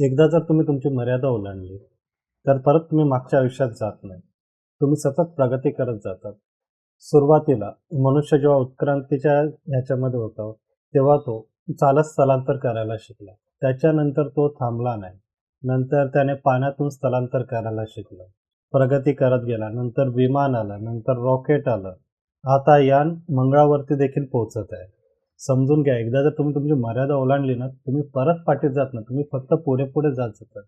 एकदा जर तुम्ही तुमची मर्यादा ओलांडली, तर परत तुम्ही मागच्या आयुष्यात जात नाही. तुम्ही सतत प्रगती करत जातात. सुरुवातीला मनुष्य जेव्हा उत्क्रांतीच्या ह्याच्यामध्ये होता, तेव्हा तो चालत स्थलांतर करायला शिकला. त्याच्यानंतर तो थांबला नाही. नंतर त्याने पाण्यातून स्थलांतर करायला शिकला. प्रगती करत गेला. नंतर विमान आलं, नंतर रॉकेट आलं. आता यान मंगळावरती देखील पोहोचत आहे. समजून घ्या, एकदा जर तुम्ही तुमची मर्यादा ओलांडली ना, तुम्ही परत पाठीत जात नाही. तुम्ही फक्त पुढे-पुढे जात जातात.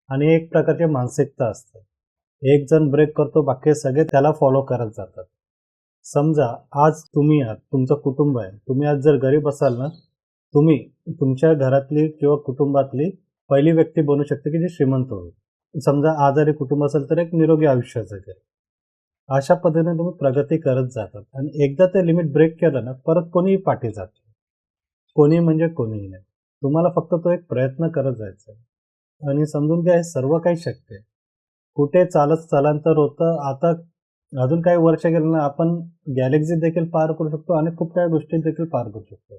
आणि एक प्रकारची मानसिकता असते. एक जण ब्रेक करतो, बाकी सगळे त्याला फॉलो करत जातात. समजा आज तुम्ही आहात, तुमचं कुटुंब आहे. तुम्ही आज जर गरीब असाल ना, तुम्ही तुमच्या घरातली किंवा कुटुंबातली पहिली व्यक्ती बनू शकते की जी श्रीमंत होईल. समजा आजारी कुटुंब असेल तर एक निरोगी आयुष्य जगेल. अशा पद्धतीने तुम्ही प्रगती करत जातात आणि एकदा ते लिमिट ब्रेक केलं ना, परत कोणीही पाठी जात नाही. कोणी म्हणजे कोणीही नाही. तुम्हाला फक्त तो एक प्रयत्न करत जायचा आहे आणि समजून घ्या हे सर्व काही शक्य आहे. कुठे चालत स्थलांतर होतं. आता अजून काही वर्ष गेलं ना, आपण गॅलेक्सी देखील पार करू शकतो आणि खूप काही गोष्टी देखील पार करू शकतो.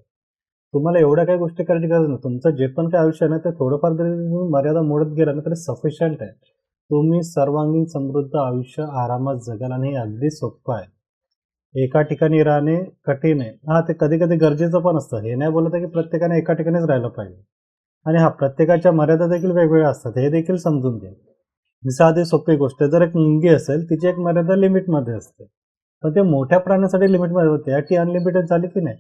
तुम्हाला एवढ्या काही गोष्टी करायची गरज नाही. तुमचं जे पण काही आयुष्य आहे ना, ते थोडंफार जरी तुम्ही मर्यादा मोडत गेला ना, तरी सफिशियंट आहे. तुम्ही सर्वांगीण समृद्ध आयुष्य आरामात जगाल आणि हे अगदी सोपं आहे. एका ठिकाणी राहणे कठीण आहे. हां, ते कधी-कधी गरजेचं पण असतं. हे नाही बोलत आहे की प्रत्येकाने एका ठिकाणीच राहिलं पाहिजे. आणि हां, प्रत्येकाच्या मर्यादा देखील वेगवेगळ्या असतात. हे देखील समजून घ्या. साधी सोपी गोष्ट आहे. जर एक मुंगी असेल, तिची एक मर्यादा लिमिटमध्ये असते. पण ते मोठ्या प्राण्यासाठी लिमिटमध्ये होते. ती अनलिमिटेड झाली की नाही,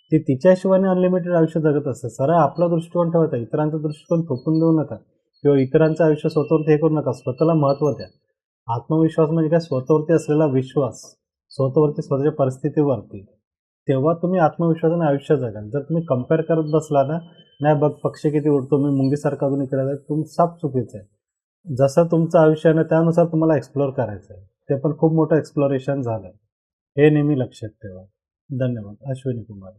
ती तिच्या हिशोबाने अनलिमिटेड आयुष्य जगत असते. सरळ आपला दृष्टिकोन ठेवायचा. इतरांचा दृष्टिकोन थोपवून देऊ नका किंवा इतरांचं आयुष्य स्वतःवरती हे करू नका. स्वतःला महत्त्व द्या. आत्मविश्वास म्हणजे काय? स्वतःवरती असलेला विश्वास. स्वतःवरती, स्वतःच्या परिस्थितीवरती. तेव्हा तुम्ही आत्मविश्वासाने आयुष्य जगाल. जर तुम्ही कंपेअर करत बसला ना, नाही बघ पक्षी किती उडतो, मी मुंगीसारखा अजून इकडे आहे, तुमचं साफ चुकीचं आहे. जसं तुमचं आयुष्य आहे ना, त्यानुसार तुम्हाला एक्सप्लोर करायचं आहे. ते पण खूप मोठं एक्सप्लोरेशन झालं. हे नेहमी लक्षात ठेवा. धन्यवाद. अश्विनी कुमार.